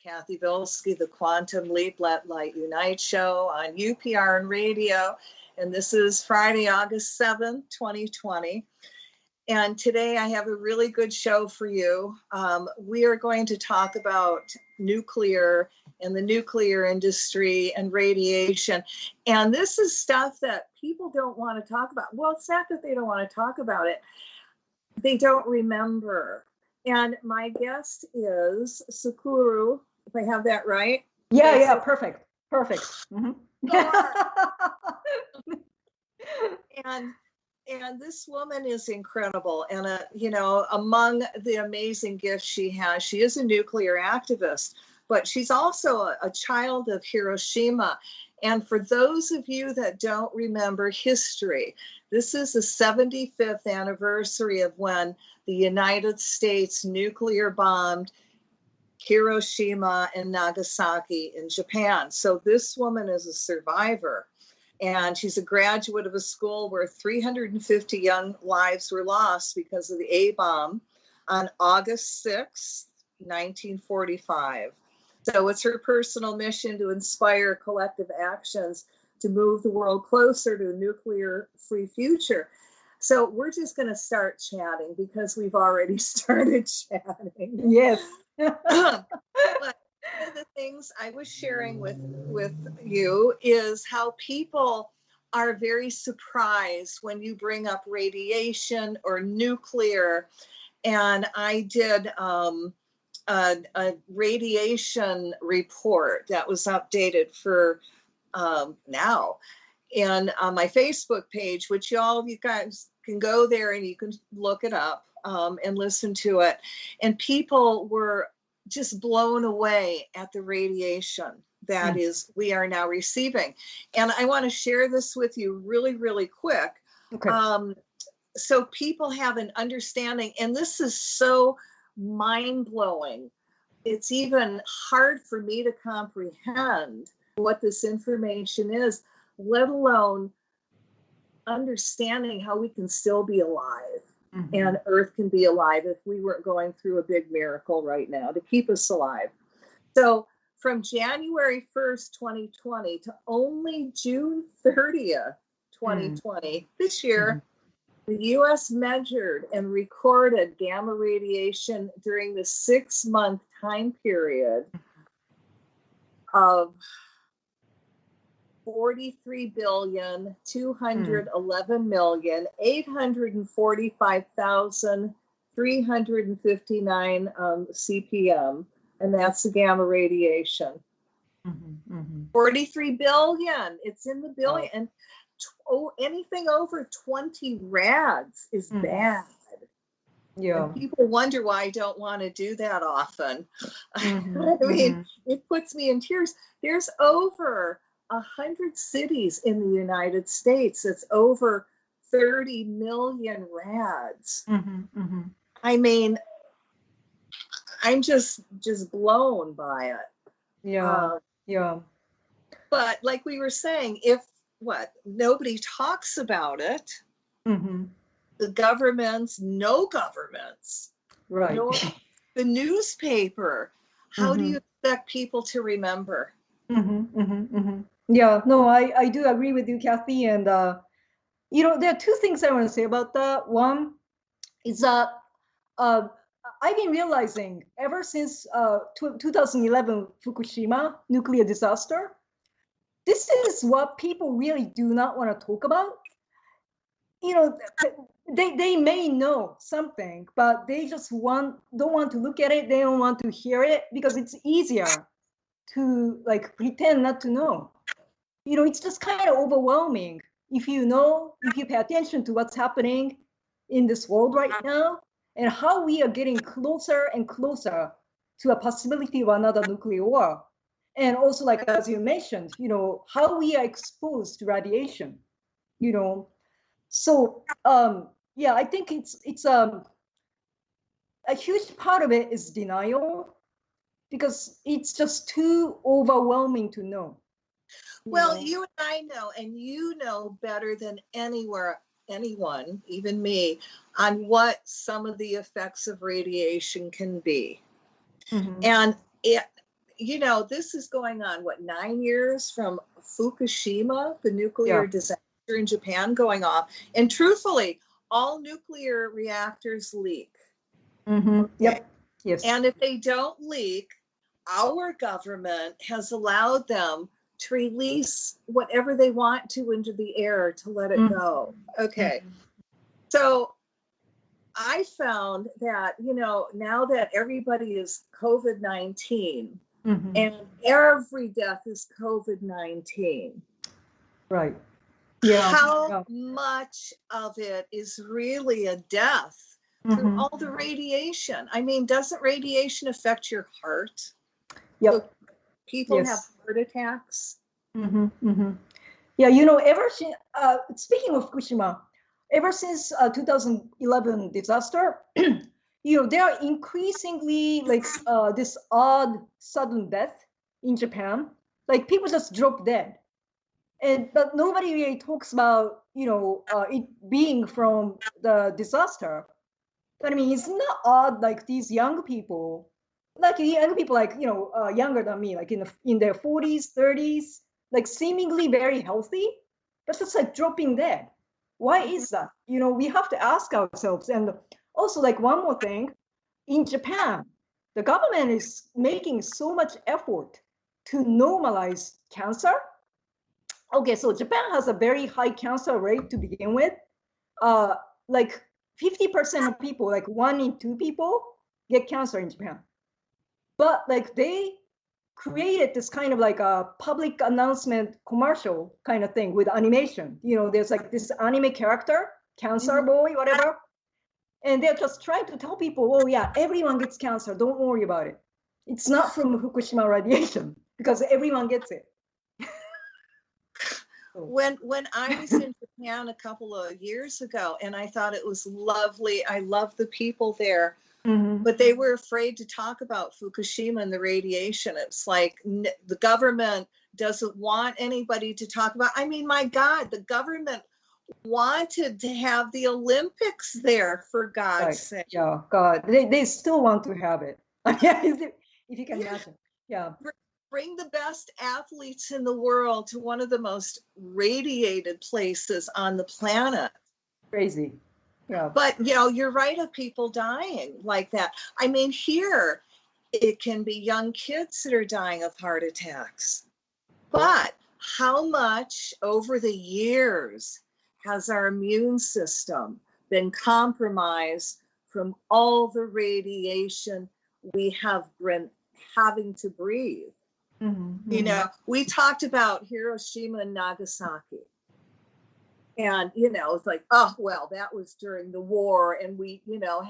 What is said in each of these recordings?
Cathy Bilsky, the Quantum Leap Let Light Unite show on UPRN Radio. And this is Friday, August 7th, 2020. And today I have a really good show for you. We are going to talk about nuclear and the nuclear industry and radiation. And this is stuff that people don't want to talk about. Well, it's not that they don't want to talk about it. They don't remember. And my guest is Tsukuru, if I have that right. Yeah, perfect. Mm-hmm. And this woman is incredible. And, among the amazing gifts she has, she is a nuclear activist, but she's also a child of Hiroshima. And for those of you that don't remember history, this is the 75th anniversary of when the United States nuclear bombed Hiroshima and Nagasaki in Japan. So this woman is a survivor. And she's a graduate of a school where 350 young lives were lost because of the A-bomb on August 6th, 1945. So it's her personal mission to inspire collective actions to move the world closer to a nuclear-free future. So we're just going to start chatting because we've already started chatting. Yes. But one of the things I was sharing with you is how people are very surprised when you bring up radiation or nuclear. And I did a radiation report that was updated for now. And on my Facebook page, which you guys can go there and you can look it up and listen to it. And people were just blown away at the radiation that is we are now receiving. And I want to share this with you really, really quick. Okay. So people have an understanding, and this is so mind-blowing. It's even hard for me to comprehend what this information is, let alone understanding how we can still be alive. Mm-hmm. And Earth can be alive if we weren't going through a big miracle right now to keep us alive. So from January 1st, 2020 to only June 30th, 2020, this year, the U.S. measured and recorded gamma radiation during the 6-month time period of 43,211,845,359 CPM, and that's the gamma radiation. 43 billion. It's in the billion. And anything over 20 rads is bad. Yeah. And people wonder why I don't want to do that often. I mean, it puts me in tears. There's over 100 cities in the United States. It's over 30 million rads. I mean, I'm just blown by it. Yeah. But like we were saying, nobody talks about it. The governments, no governments, right? The newspaper. How do you expect people to remember? Yeah, no, I do agree with you, Cathy. And there are two things I want to say about that. One is that I've been realizing ever since 2011 Fukushima nuclear disaster, this is what people really do not want to talk about. They may know something, but they just don't want to look at it. They don't want to hear it because it's easier to pretend not to know. It's just kind of overwhelming if you pay attention to what's happening in this world right now and how we are getting closer and closer to a possibility of another nuclear war. And also, as you mentioned, how we are exposed to radiation, So, I think it's a huge part of it is denial because it's just too overwhelming to know. Well, you and I know, and you know better than anyone, even me, on what some of the effects of radiation can be. And this is going on, 9 years from Fukushima, the nuclear disaster in Japan going off. And truthfully, all nuclear reactors leak. Mm-hmm. Yep. Yes. And if they don't leak, our government has allowed them to release whatever they want to into the air to let it go. Okay. So I found that, now that everybody is COVID-19 and every death is COVID-19. Right. How much of it is really a death through all the radiation? I mean, doesn't radiation affect your heart? Yep. So people have heart attacks. Yeah, ever since, speaking of Fukushima, ever since 2011 disaster, there are increasingly this odd sudden death in Japan. Like people just drop dead. But nobody really talks about, it being from the disaster. But I mean, it's not odd, like these young people, younger than me, like in their 40s, 30s, like seemingly very healthy, but just like dropping dead. Why is that? We have to ask ourselves. And also, like one more thing, in Japan, the government is making so much effort to normalize cancer. Okay, so Japan has a very high cancer rate to begin with. Like 50% of people, like 1 in 2 people, get cancer in Japan. But like they created this kind of like a public announcement commercial kind of thing with animation. There's like this anime character, cancer boy, whatever. And they're just trying to tell people, oh yeah, everyone gets cancer, don't worry about it. It's not from Fukushima radiation because everyone gets it. When I was in Japan a couple of years ago, and I thought it was lovely. I love the people there, but they were afraid to talk about Fukushima and the radiation. It's like the government doesn't want anybody to talk about. I mean, my God, the government wanted to have the Olympics there, for God's sake. Yeah, God, they still want to have it. If you can imagine. Yeah. Bring the best athletes in the world to one of the most radiated places on the planet. Crazy. Yeah. But, you're right of people dying like that. I mean, here, it can be young kids that are dying of heart attacks. But how much over the years has our immune system been compromised from all the radiation we have been having to breathe? We talked about Hiroshima and Nagasaki. And, it's like, oh, well, that was during the war. And we,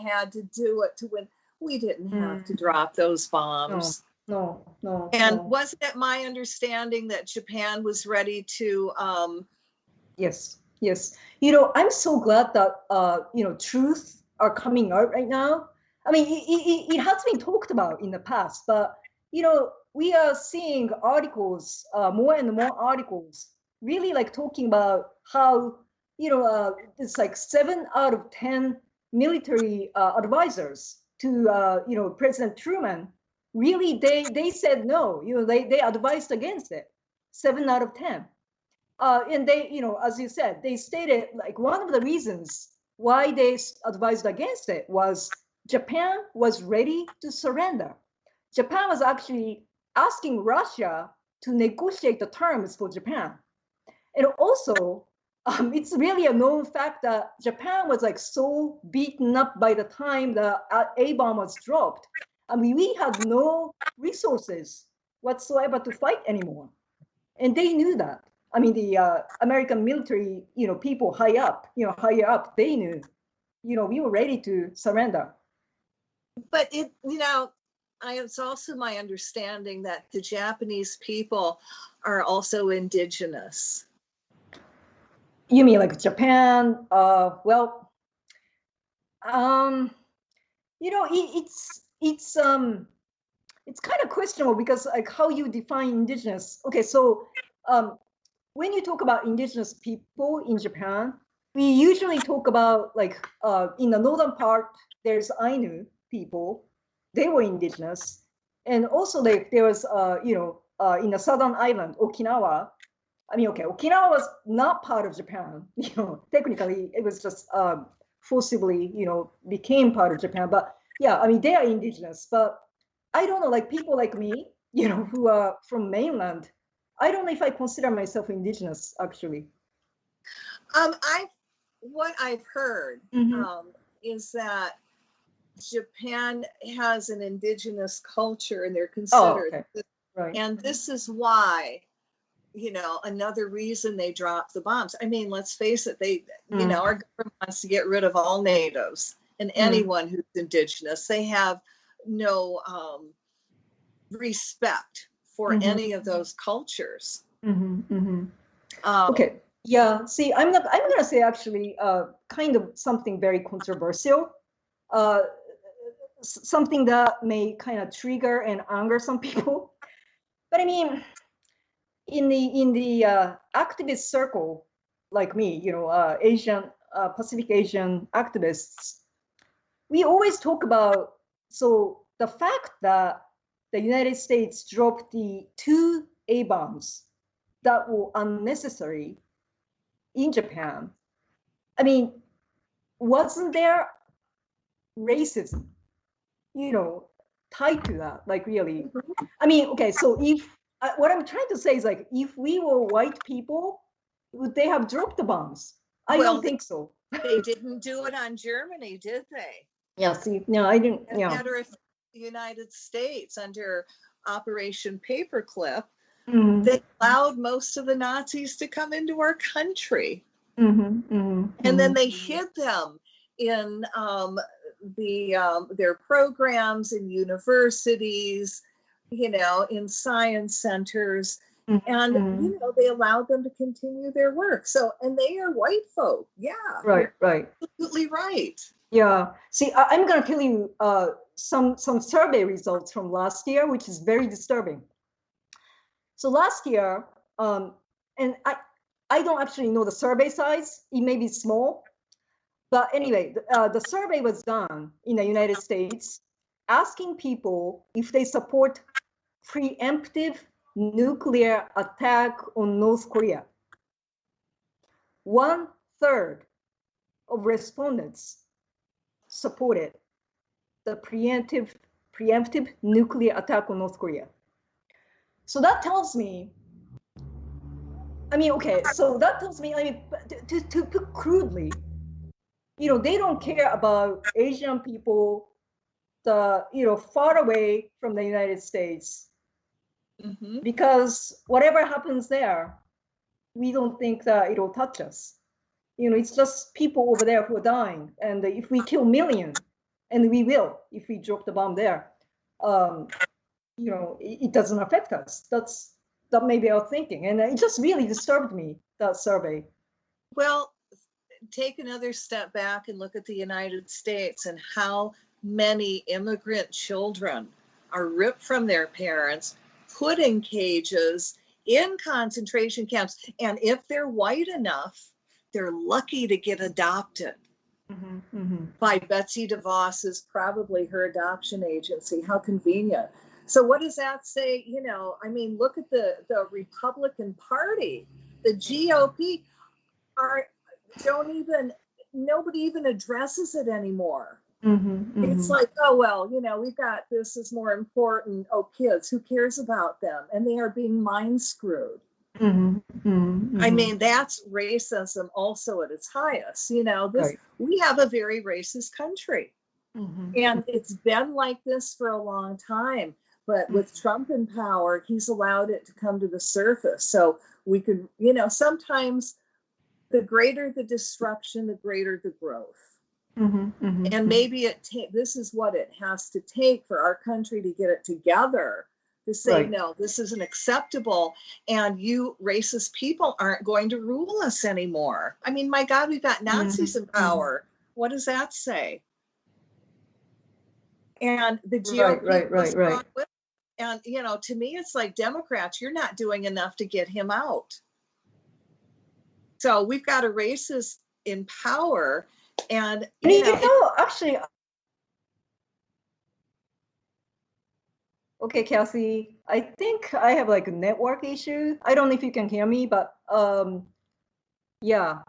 had to do it to win. We didn't have to drop those bombs. No. And wasn't it my understanding that Japan was ready to... Yes. I'm so glad that, truth are coming out right now. I mean, it has been talked about in the past, but, we are seeing articles, more and more articles, really like talking about how, it's like 7 out of 10 military advisors to, President Truman, really, they said no, they advised against it, 7 out of 10. And they, as you said, they stated like one of the reasons why they advised against it was Japan was ready to surrender. Japan was actually asking Russia to negotiate the terms for Japan. And also, it's really a known fact that Japan was like so beaten up by the time the A-bomb was dropped. I mean, we had no resources whatsoever to fight anymore. And they knew that. I mean, the American military, people higher up, they knew, we were ready to surrender. But it's also my understanding that the Japanese people are also indigenous. You mean like Japan? It's kind of questionable because like how you define indigenous. Okay, so when you talk about indigenous people in Japan, we usually talk about like in the northern part, there's Ainu people. They were indigenous. And also, like, there was, in the southern island, Okinawa. I mean, okay, Okinawa was not part of Japan. Technically, it was just forcibly, became part of Japan. But yeah, I mean, they are indigenous. But I don't know, like people like me, who are from mainland. I don't know if I consider myself indigenous, actually. What I've heard is that Japan has an indigenous culture, and they're considered. Oh, okay. Right. And this is why, another reason they dropped the bombs. I mean, let's face it, our government wants to get rid of all natives and anyone who's indigenous. They have no respect for any of those cultures. Okay. Yeah. See, I'm gonna say actually, kind of something very controversial. Something that may kind of trigger and anger some people. But I mean, in the activist circle, like me, Asian, Pacific Asian activists, we always talk about, so the fact that the United States dropped the 2 A-bombs that were unnecessary in Japan, I mean, wasn't there racism, tied to that? Like, really? I mean, okay, so if, what I'm trying to say is, like, if we were white people, would they have dropped the bombs? I don't think so. They didn't do it on Germany, did they? Yeah, see, no, I didn't. No matter if the United States, under Operation Paperclip, they allowed most of the Nazis to come into our country. And then they hid them in their programs in universities, in science centers. And they allowed them to continue their work. So, and they are white folk. Yeah. Right. Absolutely right. Yeah. See, I'm going to tell you some survey results from last year, which is very disturbing. So last year, and I don't actually know the survey size. It may be small, but anyway, the survey was done in the United States, asking people if they support preemptive nuclear attack on North Korea. 1/3 of respondents supported the preemptive nuclear attack on North Korea. So that tells me, I mean, to put crudely, they don't care about Asian people, far away from the United States, because whatever happens there, we don't think that it'll touch us. It's just people over there who are dying. And if we kill millions, and we will, if we drop the bomb there, it doesn't affect us. That may be our thinking. And it just really disturbed me, that survey. Well, take another step back and look at the United States and how many immigrant children are ripped from their parents, put in cages, in concentration camps. And if they're white enough, they're lucky to get adopted by Betsy DeVos's, probably her adoption agency. How convenient. So what does that say? I mean, look at the Republican Party, the GOP nobody even addresses it anymore. It's like, oh, well, we've got, this is more important. Oh, kids, who cares about them? And they are being mind screwed. I mean, that's racism also at its highest. Right. We have a very racist country. And it's been like this for a long time. But with Trump in power, he's allowed it to come to the surface. So we could, sometimes the greater the destruction, the greater the growth. And maybe this is what it has to take for our country to get it together, to say, no, this isn't acceptable. And you racist people aren't going to rule us anymore. I mean, my God, we've got Nazis in power. What does that say? And the GOP right. And, to me, it's like, Democrats, you're not doing enough to get him out. So we've got a racist in power. And, actually, Okay, Kathy, I think I have like a network issue. I don't know if you can hear me, but yeah.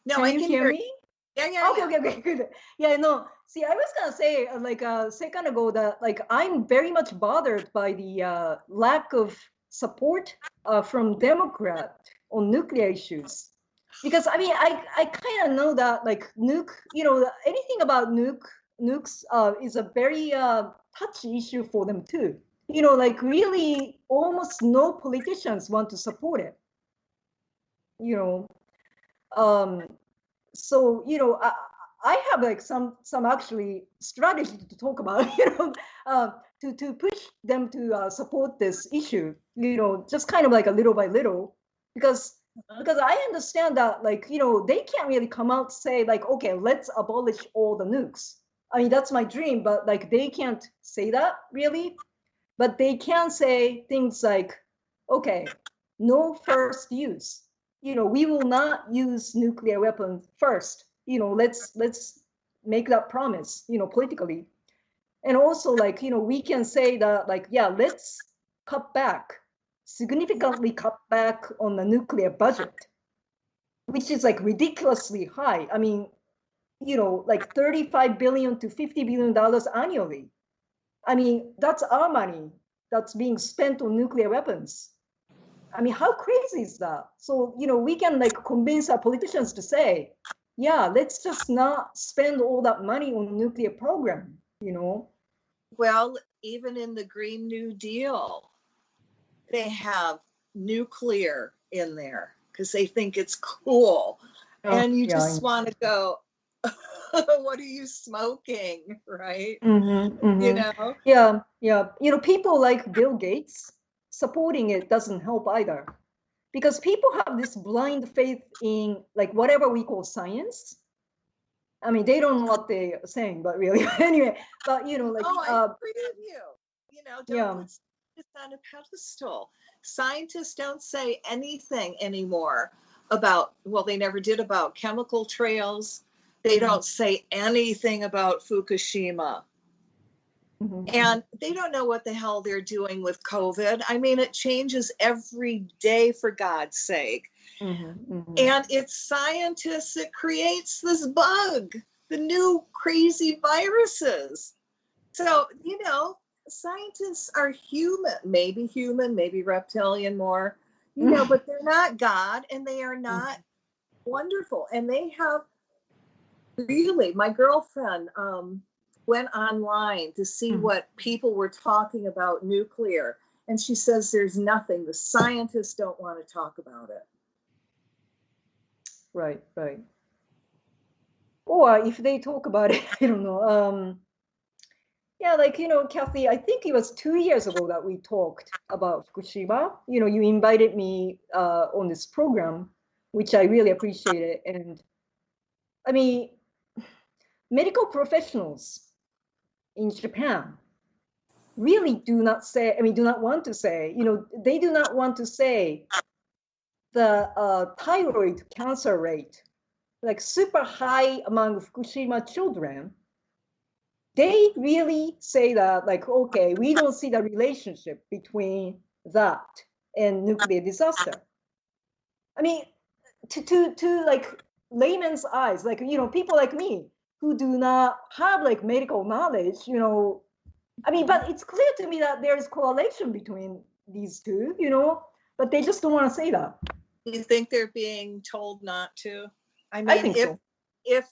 No, Can I you can hear hear me? Yeah, Okay, yeah. okay, good. Yeah, no. See, I was gonna say like a second ago that like I'm very much bothered by the lack of support from Democrat on nuclear issues, because I mean I kind of know that like anything about nukes is a very touchy issue for them too. Like really almost no politicians want to support it. You know, um, so I have like some actually strategy to talk about uh, to push them to support this issue, just kind of like a little by little, because I understand that like they can't really come out say like, okay, let's abolish all the nukes. I mean, that's my dream, but like they can't say that really. But they can say things like, okay, no first use. We will not use nuclear weapons first. Let's make that promise, politically. And also, like, we can say that, like, yeah, let's significantly cut back on the nuclear budget, which is like ridiculously high. I mean, like 35 billion to 50 billion dollars annually. I mean, that's our money that's being spent on nuclear weapons. I mean, how crazy is that? So, we can like convince our politicians to say, yeah, let's just not spend all that money on nuclear program. Well, even in the Green New Deal, they have nuclear in there because they think it's cool. Oh, And you yeah. just want to go, what are you smoking? Right? You know? Yeah, yeah. People like Bill Gates supporting it doesn't help either. Because people have this blind faith in like whatever we call science. I mean, they don't know what they're saying, but really, anyway. But like, I agree with you. Don't yeah, put scientists on a pedestal. Scientists don't say anything anymore about, well, they never did about chemical trails. They don't say anything about Fukushima. And they don't know what the hell they're doing with COVID. I mean, it changes every day, for God's sake. And it's scientists that creates this bug, the new crazy viruses. So, scientists are human, maybe reptilian more, but they're not God and they are not wonderful. And they have really, my girlfriend went online to see what people were talking about nuclear. And she says there's nothing. The scientists don't want to talk about it. Right. Or if they talk about it, I don't know. Yeah, like, Kathy, I think it was 2 years ago that we talked about Fukushima. You invited me on this program, which I really appreciated. And I mean, medical professionals in Japan really do not want to say, they do not want to say the thyroid cancer rate, like super high among Fukushima children. They really say that, like, okay, we don't see the relationship between that and nuclear disaster. I mean, to like layman's eyes, like, people like me who do not have like medical knowledge, I mean, but it's clear to me that there is correlation between these two, but they just don't want to say that. You think they're being told not to? I mean, I think so. If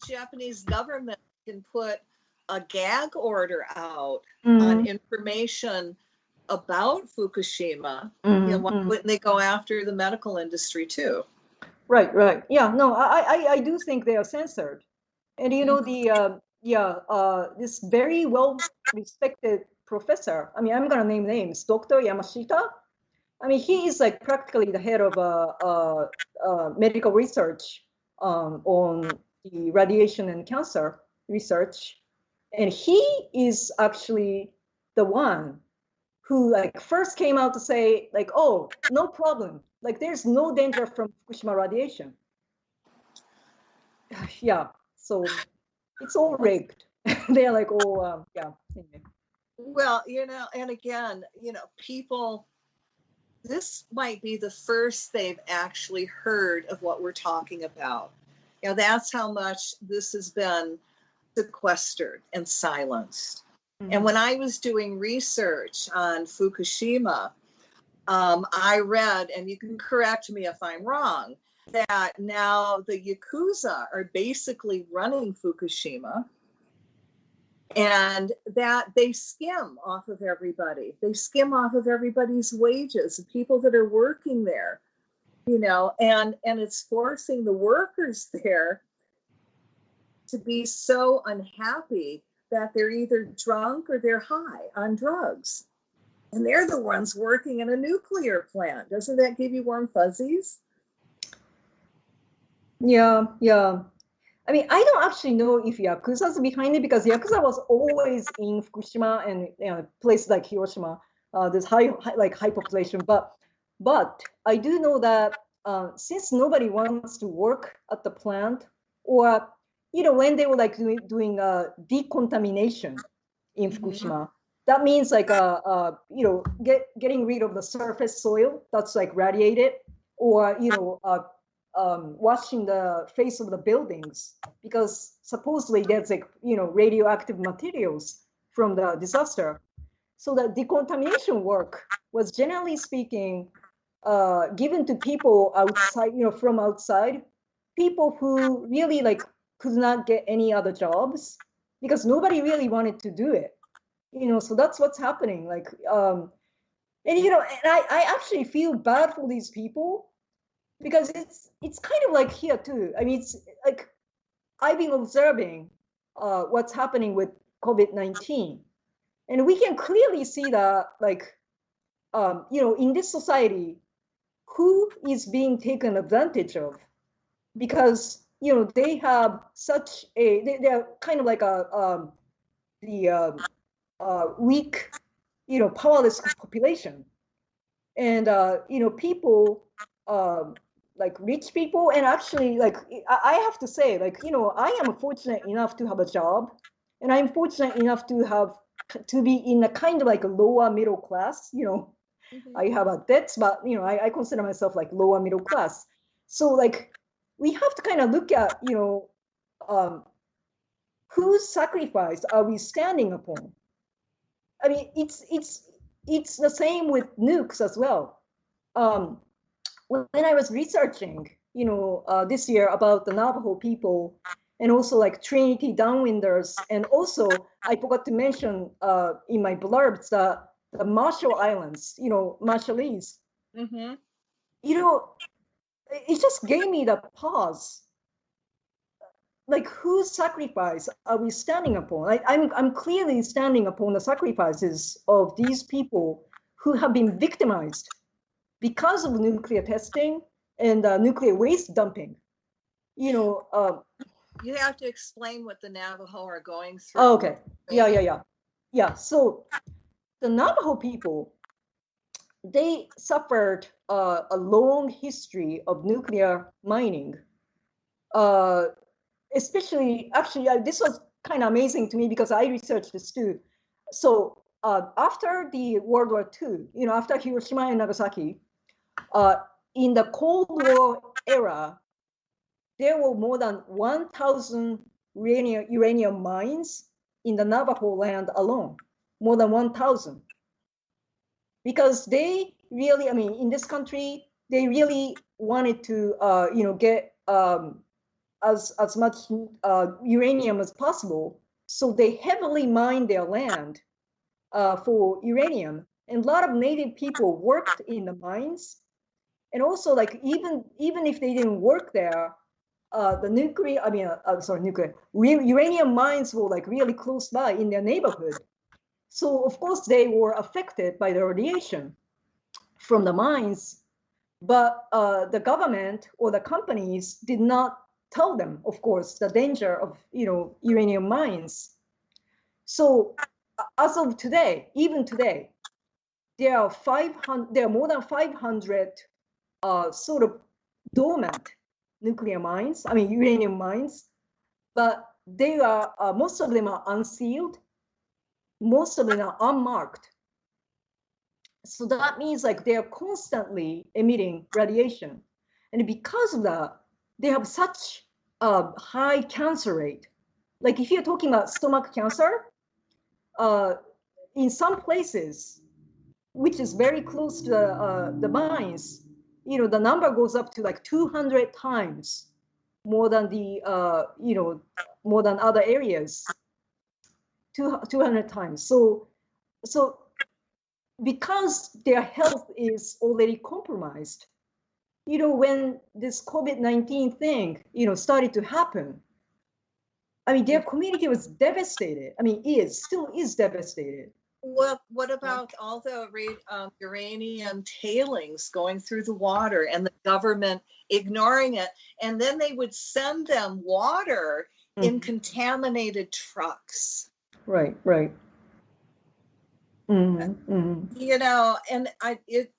Japanese government can put a gag order out on information about Fukushima, why wouldn't they go after the medical industry too? Right. Yeah, no, I do think they are censored. And this very well respected professor, I mean, I'm gonna name names, Dr. Yamashita. I mean, he is like practically the head of medical research on the radiation and cancer research. And he is actually the one who like first came out to say like, oh, no problem. Like there's no danger from Fukushima radiation. Yeah, so it's all rigged. They're like, oh, yeah. Anyway. Well, and again, people, this might be the first they've actually heard of what we're talking about. That's how much this has been sequestered and silenced. Mm-hmm. And when I was doing research on Fukushima, I read, and you can correct me if I'm wrong, that now the Yakuza are basically running Fukushima, and that they skim off of everybody. They skim off of everybody's wages, the people that are working there, and it's forcing the workers there to be so unhappy that they're either drunk or they're high on drugs. And they're the ones working in a nuclear plant. Doesn't that give you warm fuzzies? Yeah. I mean, I don't actually know if Yakuza's behind it, because Yakuza was always in Fukushima and places like Hiroshima. There's high population, but I do know that since nobody wants to work at the plant, or when they were like doing decontamination in Fukushima, that means like getting rid of the surface soil that's like radiated, or washing the face of the buildings, because supposedly there's like radioactive materials from the disaster. So the decontamination work was, generally speaking, given to people outside, from outside, people who really like could not get any other jobs, because nobody really wanted to do it. So that's what's happening. Like, and I actually feel bad for these people, because it's kind of like here too. I mean, it's like I've been observing what's happening with COVID-19, and we can clearly see that, like, in this society, who is being taken advantage of, because they have such they're kind of like weak, powerless population, and people. Like rich people, and actually, like, I have to say, like, I am fortunate enough to have a job, and I'm fortunate enough to be in a kind of like a lower middle class. I have a debts, but I consider myself like lower middle class. So like we have to kind of look at whose sacrifice are we standing upon. I mean, it's the same with nukes as well. When I was researching, this year about the Navajo people, and also like Trinity Downwinders, and also I forgot to mention in my blurbs the Marshall Islands, Marshallese. Mm-hmm. It just gave me the pause. Like, whose sacrifice are we standing upon? Like, I'm clearly standing upon the sacrifices of these people who have been victimized because of nuclear testing and nuclear waste dumping. You have to explain what the Navajo are going through. Oh, okay. Yeah. So the Navajo people, they suffered a long history of nuclear mining. Especially, actually, this was kind of amazing to me, because I researched this too. So after the World War II, after Hiroshima and Nagasaki, in the Cold War era, there were more than 1,000 uranium mines in the Navajo land alone, more than 1,000. Because they really, in this country, they really wanted to, get as much uranium as possible. So they heavily mined their land for uranium. And a lot of Native people worked in the mines. And also, like, even if they didn't work there, uranium mines were like really close by in their neighborhood. So of course they were affected by the radiation from the mines, but the government or the companies did not tell them, of course, the danger of uranium mines. So as of today, even today, there are more than 500 sort of dormant nuclear mines, uranium mines, but they are most of them are unsealed, most of them are unmarked. So that means like they are constantly emitting radiation, and because of that, they have such a high cancer rate. Like if you're talking about stomach cancer, in some places, which is very close to the mines, the number goes up to like 200 times more than more than other areas, 200 times. So because their health is already compromised, when this COVID-19 thing, started to happen, I mean, their community was devastated. I mean, still is devastated. Well, what about all the uranium tailings going through the water and the government ignoring it? And then they would send them water in contaminated trucks. Right. And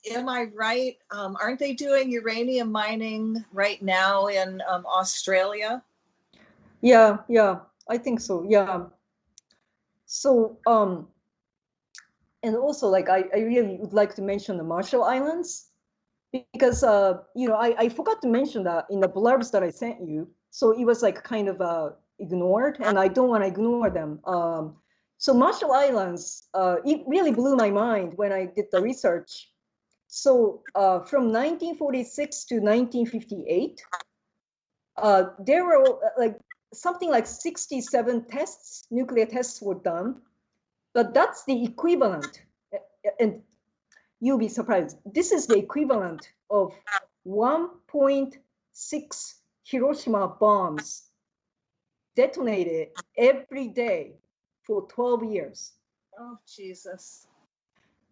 am I right? Aren't they doing uranium mining right now in Australia? Yeah, I think so. Yeah. So, and also, like, I really would like to mention the Marshall Islands, because, I forgot to mention that in the blurbs that I sent you. So it was like kind of ignored, and I don't want to ignore them. So Marshall Islands, it really blew my mind when I did the research. So from 1946 to 1958, there were something like 67 tests, nuclear tests were done, but that's the equivalent, and you'll be surprised, this is the equivalent of 1.6 Hiroshima bombs detonated every day for 12 years. Oh, Jesus.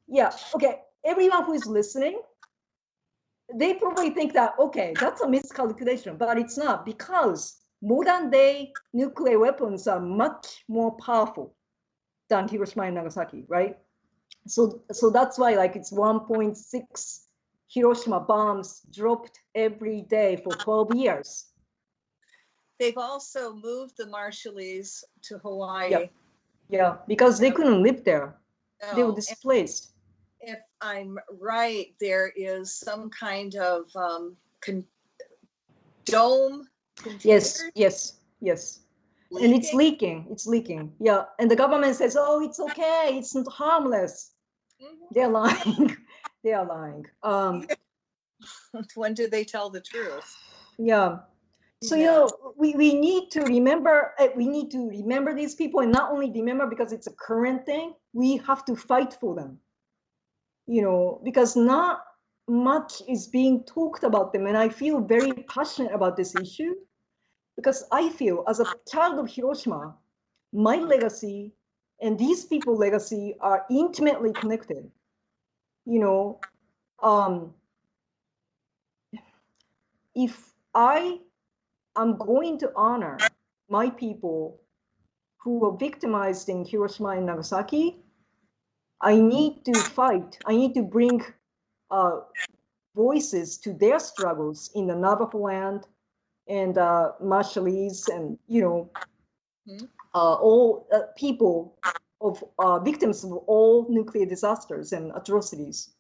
Yeah, okay, everyone who is listening, they probably think that, okay, that's a miscalculation, but it's not, because modern day nuclear weapons are much more powerful than Hiroshima and Nagasaki, right? So that's why like it's 1.6 Hiroshima bombs dropped every day for 12 years. They've also moved the Marshallese to Hawaii. Yeah, because they couldn't live there. No. They were displaced. If I'm right, there is some kind of dome container. Yes. Leaking? And it's leaking. Yeah, and the government says, oh, it's okay, it's not harmless. They're lying. They are lying. When do they tell the truth? Yeah. So we need to remember. We need to remember these people, and not only remember because it's a current thing. We have to fight for them. Because not much is being talked about them, and I feel very passionate about this issue, because I feel as a child of Hiroshima, my legacy and these people's legacy are intimately connected. If I am going to honor my people who were victimized in Hiroshima and Nagasaki, I need to fight. I need to bring voices to their struggles in the Navajo land and Marshallese and all people of victims of all nuclear disasters and atrocities.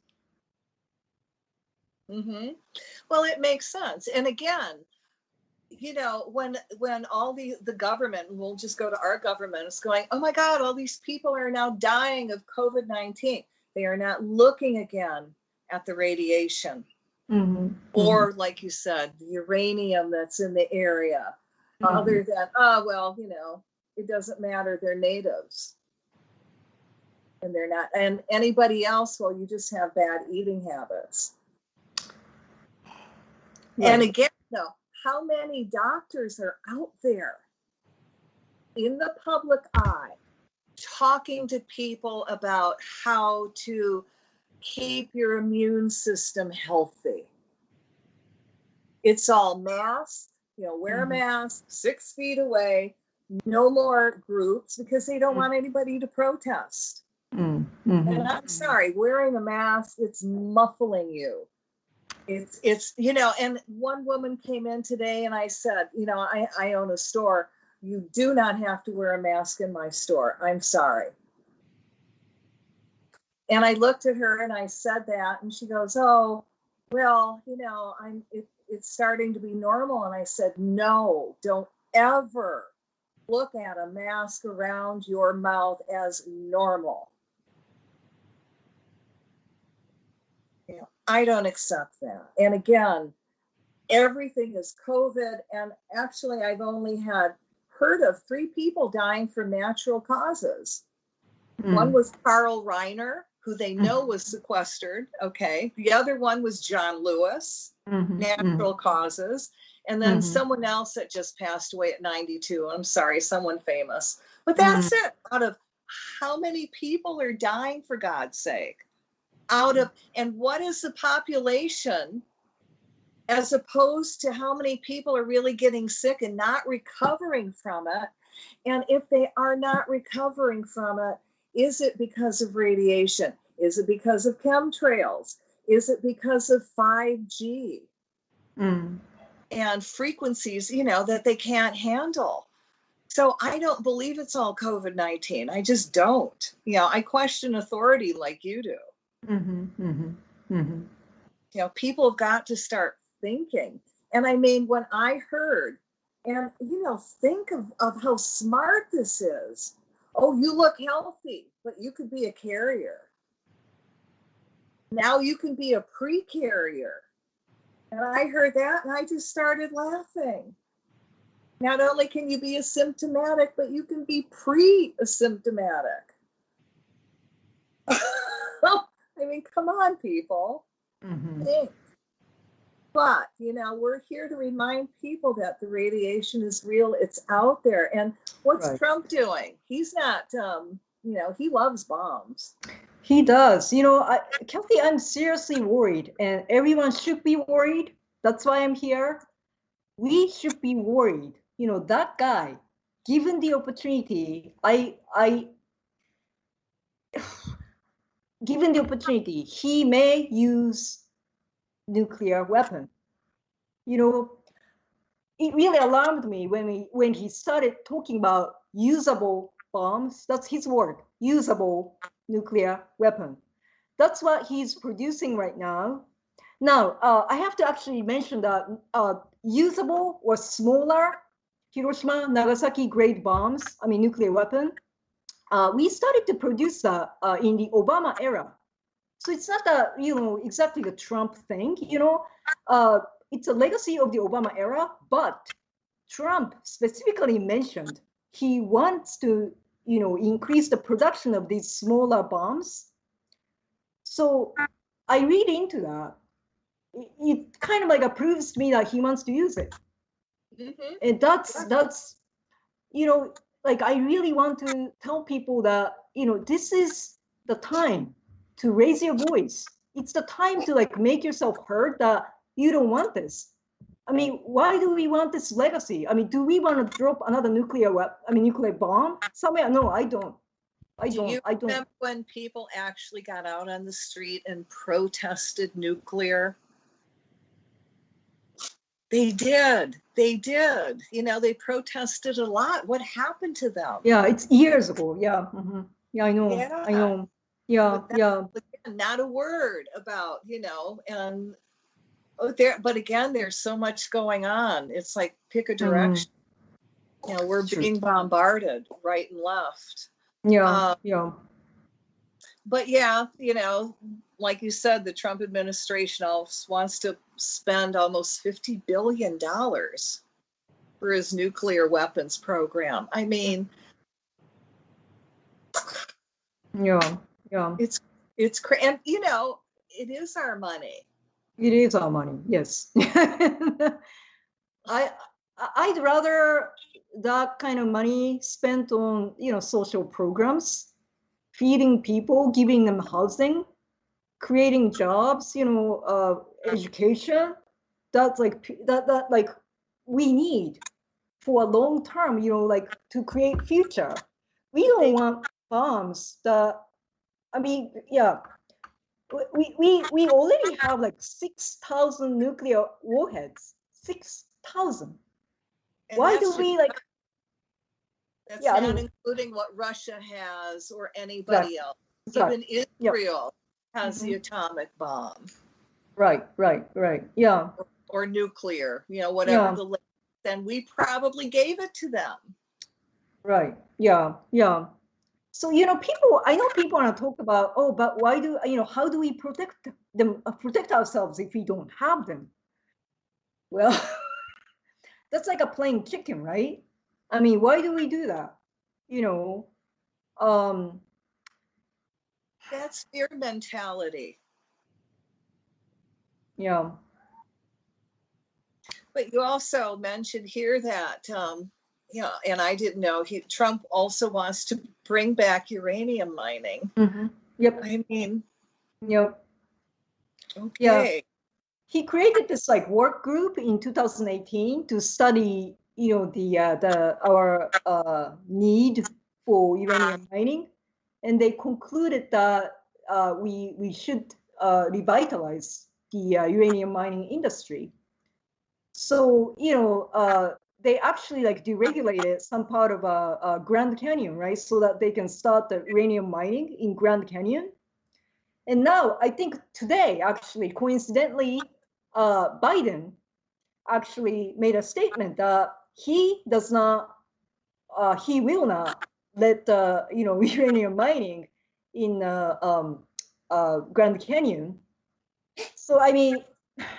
Well, it makes sense. And again, when all the government, we'll just go to our government, is going, oh my God, all these people are now dying of COVID-19. They are not looking again at the radiation. Or like you said, the uranium that's in the area. Other than, it doesn't matter, they're natives. And they're not, and anybody else, well, you just have bad eating habits. Right. And again, though, how many doctors are out there in the public eye talking to people about how to keep your immune system healthy? It's all masks, wear a mask, 6 feet away, no more groups, because they don't want anybody to protest. And I'm sorry, wearing a mask, it's muffling you. It's and one woman came in today and I said, I own a store. You do not have to wear a mask in my store. I'm sorry. And I looked at her and I said that, and she goes, oh, well, it's starting to be normal. And I said, no, don't ever look at a mask around your mouth as normal. I don't accept that. And again, everything is COVID. And actually, I've only heard of 3 people dying from natural causes. One was Carl Reiner, who they know was sequestered. Okay. The other one was John Lewis, natural causes. And then someone else that just passed away at 92. I'm sorry, someone famous. But that's it. Out of how many people are dying, for God's sake? And what is the population as opposed to how many people are really getting sick and not recovering from it? And if they are not recovering from it, is it because of radiation? Is it because of chemtrails? Is it because of 5G and frequencies, that they can't handle? So I don't believe it's all COVID-19. I just don't. I question authority like you do. People have got to start thinking. And I mean, when I heard, and think of how smart this is. Oh, you look healthy, but you could be a carrier. Now you can be a pre-carrier. And I heard that and I just started laughing. Not only can you be asymptomatic, but you can be pre-asymptomatic. I mean, come on, people. Think. But, we're here to remind people that the radiation is real. It's out there. And what's Trump doing? He's not, he loves bombs. He does. Kathy, I'm seriously worried, and everyone should be worried. That's why I'm here. We should be worried. That guy, given the opportunity, given the opportunity, he may use nuclear weapon. It really alarmed me when he started talking about usable bombs. That's his word, usable nuclear weapon. That's what he's producing right now. Now, I have to actually mention that usable or smaller Hiroshima and Nagasaki grade bombs, nuclear weapon, we started to produce that in the Obama era. So it's not exactly the Trump thing, it's a legacy of the Obama era, but Trump specifically mentioned he wants to, increase the production of these smaller bombs. So I read into that. It kind of like proves to me that he wants to use it. And that's I really want to tell people that, this is the time to raise your voice. It's the time to make yourself heard that you don't want this. Why do we want this legacy? Do we want to drop another nuclear bomb somewhere? No, I don't. I don't. Remember when people actually got out on the street and protested nuclear? They did. They protested a lot. What happened to them? Yeah, it's years ago. Yeah. Yeah, I know. Yeah. I know. Yeah. Not a word about, and but again, there's so much going on. It's like, pick a direction. We're being bombarded right and left. Yeah. But like you said, the Trump administration wants to spend almost $50 billion for his nuclear weapons program. Yeah. It's crazy. And it is our money. It is our money, yes. I'd rather that kind of money spent on social programs, feeding people, giving them housing, creating jobs, education. That's that we need for a long term, to create future. We don't want bombs that, we already have 6,000 nuclear warheads. 6,000. Why do we That's yeah, not including what Russia has or anybody exactly, else. exactly. Even Israel has the Mhm. atomic bomb. Right, yeah, Or nuclear, whatever yeah, the latest. And we probably gave it to them. right, yeah. So, I know people want to talk about, oh, but why do, how do we protect them, protect ourselves if we don't have them? Well, that's like a playing chicken, right? I mean, why do we do that? You know, um, That's fear mentality. yeah. But you also mentioned here that, and I didn't know, Trump also wants to bring back uranium mining. Mm-hmm. Yep. I mean, Yep. okay. Yeah. He created this like work group in 2018 to study, our need for uranium mining, and they concluded that we should revitalize the uranium mining industry. So they actually like deregulated some part of Grand Canyon, right, so that they can start the uranium mining in Grand Canyon. And now I think today, actually, coincidentally, Biden actually made a statement that he will not let uranium mining in Grand Canyon. So I mean,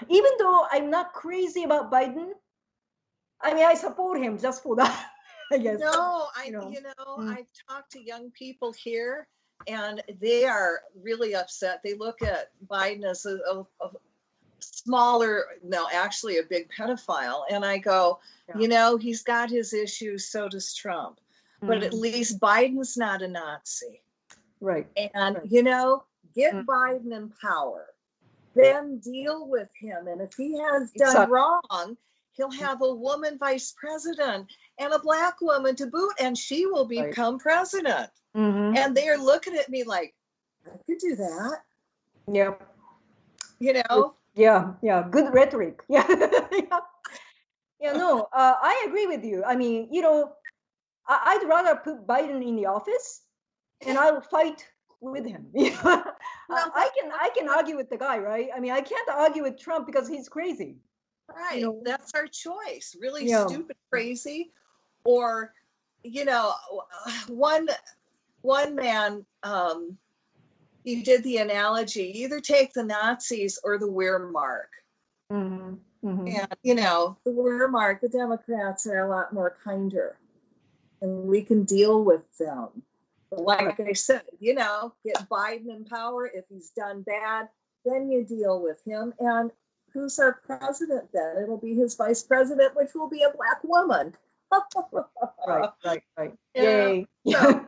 even though I'm not crazy about Biden, I mean I support him just for that. I guess. No, Mm. I've talked to young people here, and they are really upset. They look at Biden as a smaller, no, actually a big pedophile. And I go, he's got his issues, so does Trump. But at least Biden's not a Nazi. Right. And, right. get Biden in power, then deal with him. And if he has done wrong, he'll have a woman vice president and a black woman to boot, and she will become president. Mm-hmm. And they're looking at me like, I could do that. Yep. Yeah. Good rhetoric. Yeah. No, I agree with you. I mean, I'd rather put Biden in the office and I'll fight with him. I can argue with the guy, right? I mean, I can't argue with Trump because he's crazy. Right. That's our choice. Really stupid, crazy. Or, one man, he did the analogy, either take the Nazis or the Wehrmacht. Mm-hmm. Mm-hmm. And, the Wehrmacht, the Democrats are a lot more kinder, and we can deal with them. But like I said, get Biden in power. If he's done bad, then you deal with him. And who's our president then? It'll be his vice president, which will be a black woman. Right. Yay. So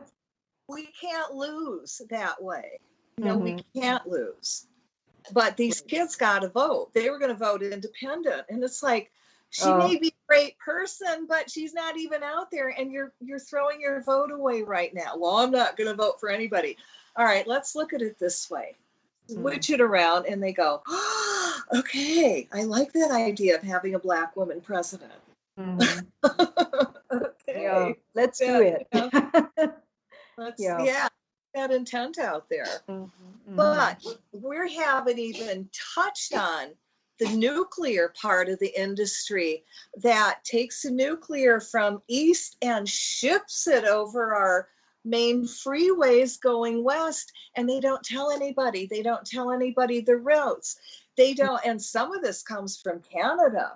we can't lose that way. We can't lose. But these kids got to vote. They were going to vote independent. And it's like, she may be a great person, but she's not even out there. And you're throwing your vote away right now. Well, I'm not going to vote for anybody. All right, let's look at it this way. Switch it around, and they go, okay, I like that idea of having a black woman president. Okay. Yeah, let's do it. Let's that intent out there. But we haven't even touched on the nuclear part of the industry that takes the nuclear from east and ships it over our main freeways going west, and they don't tell anybody. They don't tell anybody the routes. They don't, and some of this comes from Canada,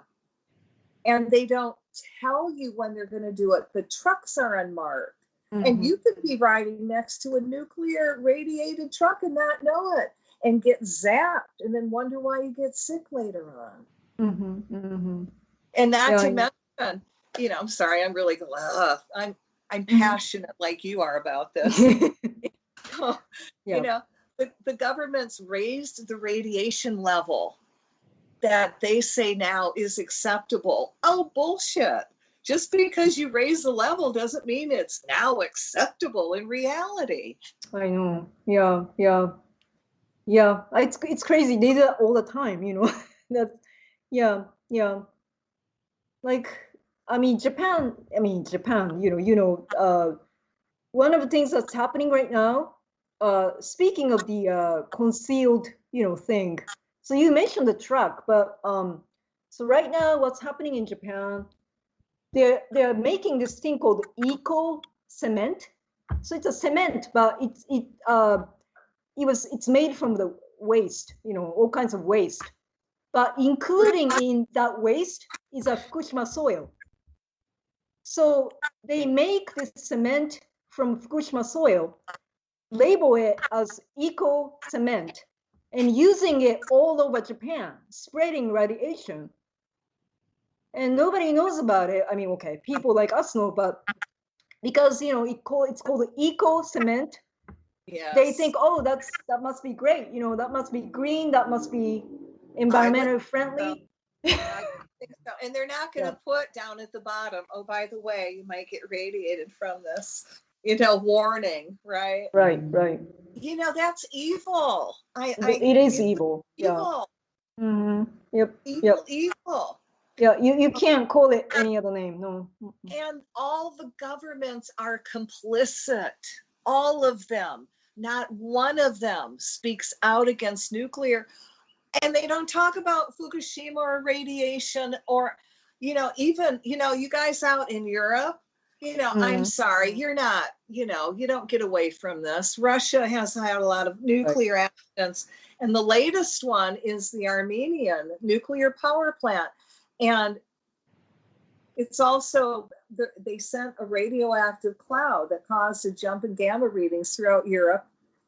and they don't tell you when they're going to do it. The trucks are unmarked. And you could be riding next to a nuclear radiated truck and not know it, and get zapped, and then wonder why you get sick later on. And not to mention, I'm sorry, I'm really I'm passionate like you are about this. The government's raised the radiation level that they say now is acceptable. Oh, bullshit. Just because you raise the level doesn't mean it's now acceptable in reality. I know. Yeah. It's crazy. They do that all the time, That's, yeah. Like, Japan, one of the things that's happening right now, speaking of the concealed, thing. So you mentioned the truck, but so right now what's happening in Japan, they're making this thing called eco cement. So it's a cement, but it's made from the waste, all kinds of waste. But including in that waste is a Fukushima soil. So they make this cement from Fukushima soil, label it as eco cement, and using it all over Japan, spreading radiation. And nobody knows about it. Okay, people like us know, but because it's called eco cement, Yes. They think, oh, that must be great. That must be green. That must be environmentally friendly. I think so. And they're not going to put down at the bottom, oh, by the way, you might get radiated from this, warning, right? Right. That's evil. It is evil. Evil. Yeah. Mm-hmm. Yep. Evil. Yeah, you can't call it any other name, no. And all the governments are complicit. All of them. Not one of them speaks out against nuclear. And they don't talk about Fukushima or radiation or, even, you guys out in Europe, I'm sorry, you're not, you don't get away from this. Russia has had a lot of nuclear accidents. And the latest one is the Armenian nuclear power plant. And it's also, they sent a radioactive cloud that caused a jump in gamma readings throughout Europe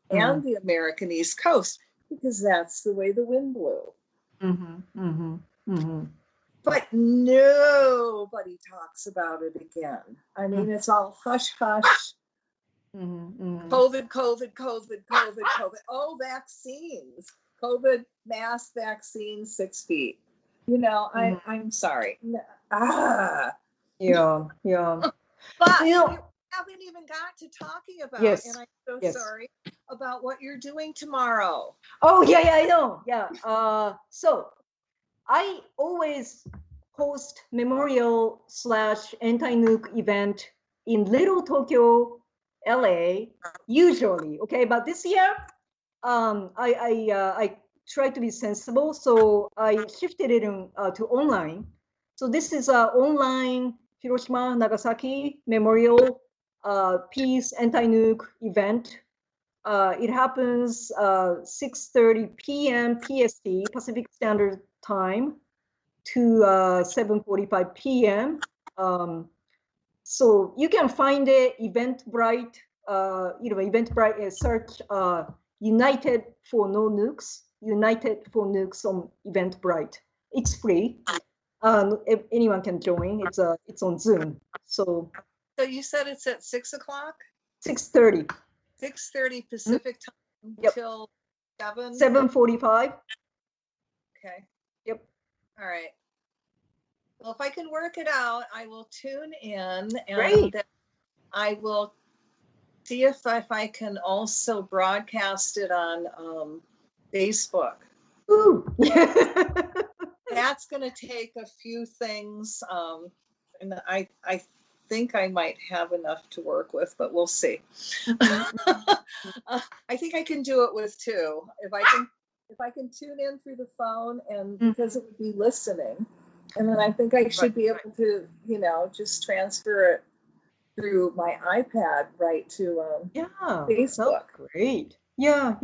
and the American East Coast, because that's the way the wind blew. But nobody talks about it again. It's all hush, hush. COVID. Oh, vaccines. COVID mass vaccine, 6 feet. I'm sorry. Yeah. But we haven't even got to talking about, and I'm so sorry, about what you're doing tomorrow. Oh, yeah, I know. Yeah. So I always host memorial / anti-nuke event in Little Tokyo, LA, usually. Okay, but this year, I tried to be sensible, so I shifted it to online. So this is an online Hiroshima Nagasaki Memorial Peace Anti-Nuke event. It happens 6:30 p.m. PST, Pacific Standard Time, to 7:45 p.m. So you can find it Eventbrite. Eventbrite search United for No Nukes. United for Nukes on Eventbrite. It's free. If anyone can join. It's on Zoom. So you said it's at 6 o'clock? 6:30. 6:30 Pacific time till 7? 7:45. Okay. Yep. All right. Well, if I can work it out, I will tune in, and I will see if I can also broadcast it on Facebook. Ooh. That's going to take a few things, and I think I might have enough to work with, but we'll see. I think I can do it with 2. If I can tune in through the phone, and because it would be listening, and then I think I should be able to, just transfer it through my iPad right to Facebook. Great. Yeah.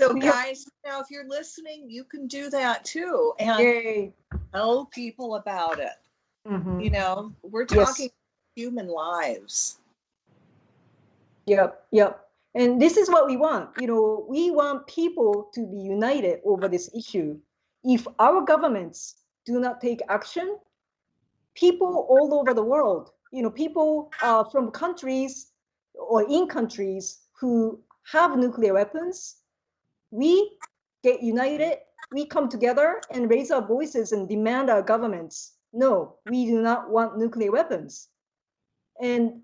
So guys, if you're listening, you can do that too, and tell people about it. We're talking human lives. Yep. And this is what we want. We want people to be united over this issue. If our governments do not take action, people all over the world, people from countries or in countries who have nuclear weapons, we get united, we come together and raise our voices and demand our governments, no, we do not want nuclear weapons. And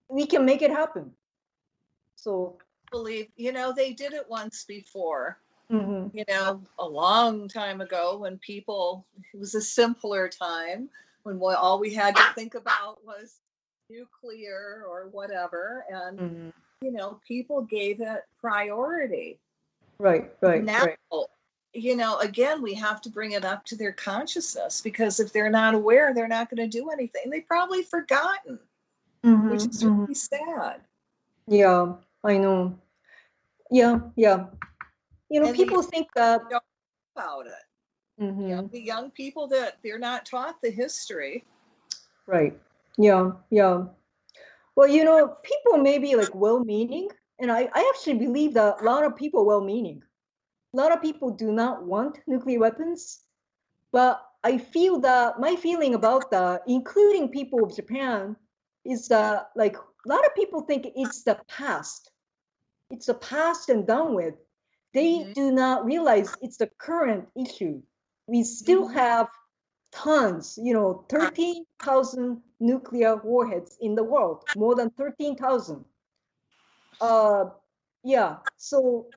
we can make it happen. So believe, they did it once before. You know, a long time ago when people, it was a simpler time when all we had to think about was nuclear or whatever. And, you know, people gave it priority. Right, right, Now, right. you know, again, we have to bring it up to their consciousness, because if they're not aware, they're not going to do anything. They've probably forgotten, which is really sad. Yeah, I know. Yeah, yeah. You know, And people think that. don't know about it. You know, the young people, that they're not taught the history. Right. Yeah, yeah. Well, you know, people may be like well-meaning, and I actually believe that a lot of people are well-meaning. A lot of people do not want nuclear weapons, but I feel that my feeling about that, including people of Japan, is that like a lot of people think it's the past. It's the past and done with. They do not realize it's the current issue. We still have tons, you know, 13,000 nuclear warheads in the world, more than 13,000. Yeah, so.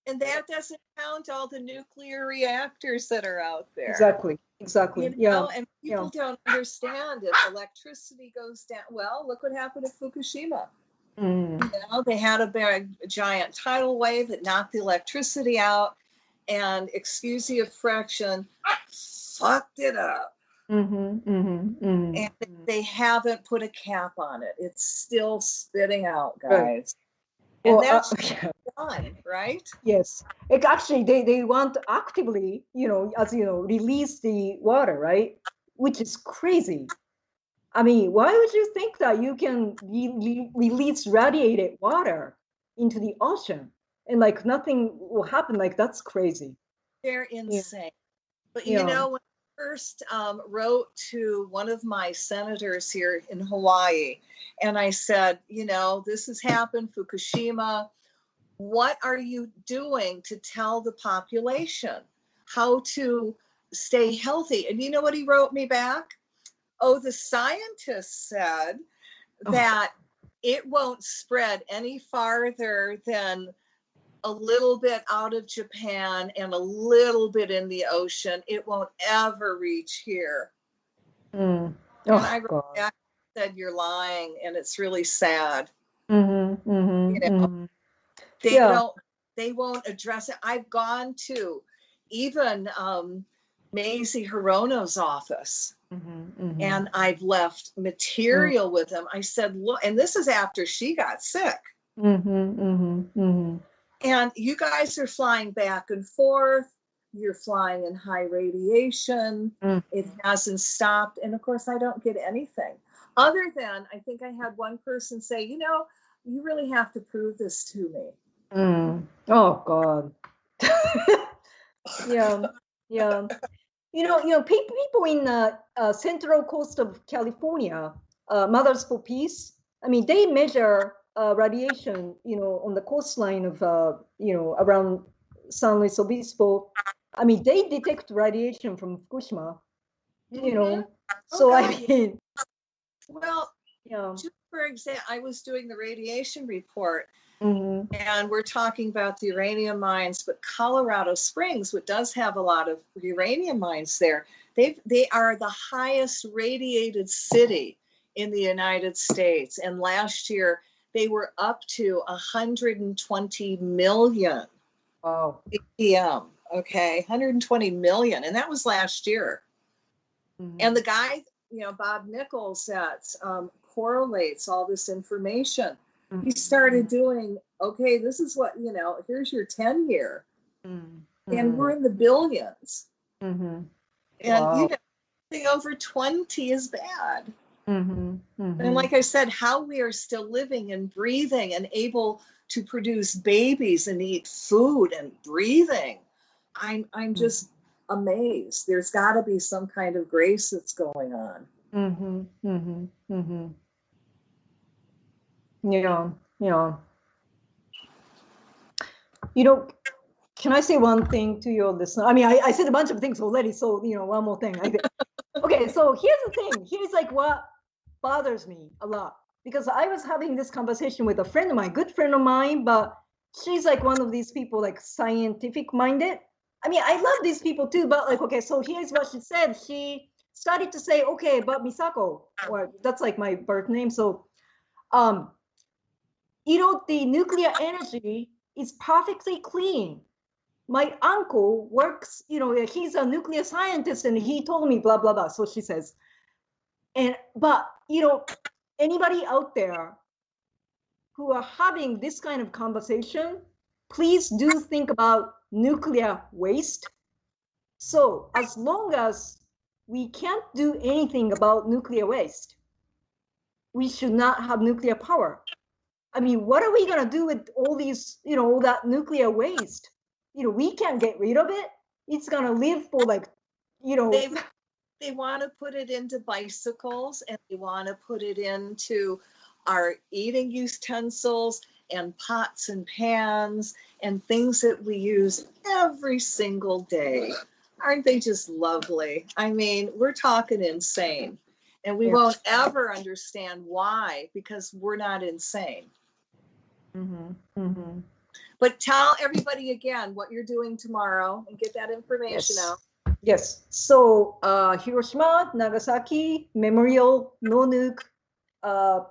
And that doesn't count all the nuclear reactors that are out there. Exactly, exactly. You know, and people don't understand, if electricity goes down, well, look what happened at Fukushima. You know, they had a giant tidal wave that knocked the electricity out, and, excuse the expression, fucked it up. And they haven't put a cap on it. It's still spitting out, guys. Right. And that's done, right? Yes. Actually, they want to actively, you know, as you know, release the water, right? Which is crazy. I mean, why would you think that you can release radiated water into the ocean and like nothing will happen? Like, that's crazy. They're insane. But you know, when I first wrote to one of my senators here in Hawaii, and I said, you know, this has happened, Fukushima. What are you doing to tell the population how to stay healthy? And you know what he wrote me back? Oh, the scientists said that it won't spread any farther than a little bit out of Japan and a little bit in the ocean. It won't ever reach here. And I wrote back and said, you're lying, and it's really sad. You know, they won't address it. I've gone to even Mazie Hirono's office, and I've left material with them. I said, look, and this is after she got sick. And you guys are flying back and forth. You're flying in high radiation. It hasn't stopped. And of course, I don't get anything other than, I think I had one person say, you know, you really have to prove this to me. Oh God. Yeah. You know, people in the central coast of California, Mothers for Peace. I mean, they measure radiation, you know, on the coastline of, you know, around San Luis Obispo. I mean, they detect radiation from Fukushima. You know, so I mean. Well, just for example, I was doing the radiation report. And we're talking about the uranium mines, but Colorado Springs, which does have a lot of uranium mines there, they are the highest radiated city in the United States. And last year, they were up to 120 million ppm. Okay, 120 million. And that was last year. And the guy, you know, Bob Nichols, that correlates all this information. He started doing, okay, this is what, you know, here's your 10-year. And we're in the billions. And, you know, anything over 20 is bad. And like I said, how we are still living and breathing and able to produce babies and eat food and breathing. I'm just amazed. There's got to be some kind of grace that's going on. Yeah. You know, can I say one thing to your listener? I mean, I said a bunch of things already, so, you know, one more thing. Okay, so here's the thing. Here's like what bothers me a lot. Because I was having this conversation with a friend of mine, good friend of mine, but she's like one of these people, like scientific minded. I mean, I love these people too, but like, okay, so here's what she said. She started to say, okay, but Misako, or that's like my birth name. So, the nuclear energy is perfectly clean. My uncle works, he's a nuclear scientist and he told me blah, blah, blah. So she says, but anybody out there who are having this kind of conversation, please do think about nuclear waste. So as long as we can't do anything about nuclear waste, we should not have nuclear power. I mean, what are we going to do with all these, all that nuclear waste? We can't get rid of it. It's going to live for like, They want to put it into bicycles, and they want to put it into our eating utensils and pots and pans and things that we use every single day. Aren't they just lovely? I mean, we're talking insane, and we won't ever understand why, because we're not insane. Mm-hmm. Mm-hmm. But tell everybody again what you're doing tomorrow and get that information out. Yes. So Hiroshima, Nagasaki Memorial No Nuke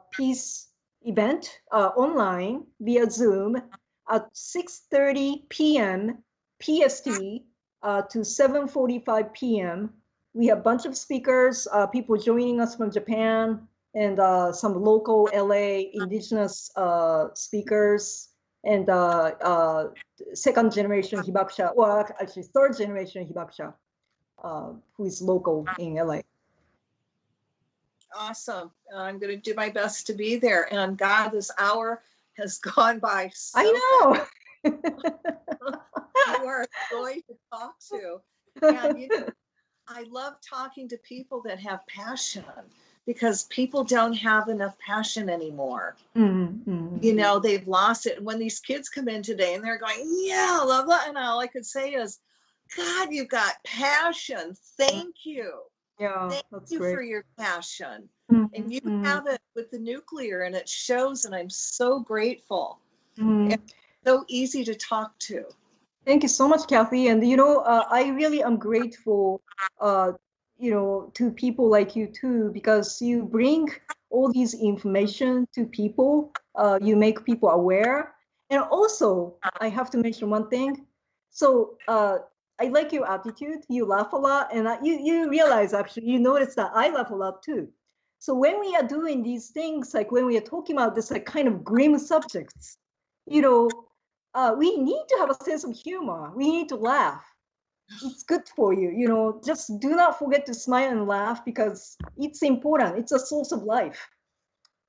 Peace event online via Zoom at 6:30 p.m. PST to 7:45 p.m. We have a bunch of speakers, people joining us from Japan, and some local LA indigenous speakers, and second generation hibakusha, or actually third generation hibakusha, who is local in LA. Awesome. I'm going to do my best to be there. And God, this hour has gone by so I know. You are a joy to talk to. And I love talking to people that have passion, because people don't have enough passion anymore. Mm-hmm. They've lost it. When these kids come in today and they're going, yeah, blah, blah, and all I could say is, God, you've got passion. Thank you. Yeah, Thank you great. For your passion. Mm-hmm. And you have it with the nuclear, and it shows, and I'm so grateful. It's so easy to talk to. Thank you so much, Cathy. And, I really am grateful, to people like you too, because you bring all these information to people. You make people aware. And also, I have to mention one thing. So I like your attitude. You laugh a lot. And you realize, actually, you notice that I laugh a lot too. So when we are doing these things, like when we are talking about this like kind of grim subjects, we need to have a sense of humor. We need to laugh. It's good for you. Just do not forget to smile and laugh, because it's important. It's a source of life.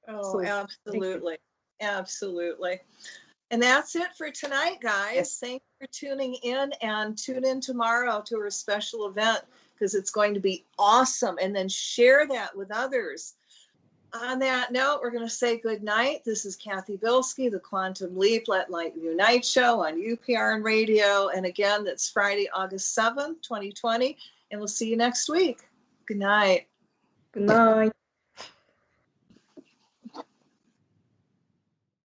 Oh, so, absolutely. Absolutely. And that's it for tonight, guys. Yes. Thanks for tuning in, and tune in tomorrow to our special event, because it's going to be awesome. And then share that with others. On that note, we're going to say good night. This is Cathy Bilsky, the Quantum Leap Let Light Unite show on UPRN Radio. And again, that's Friday, August 7th, 2020. And we'll see you next week. Good night. Good night.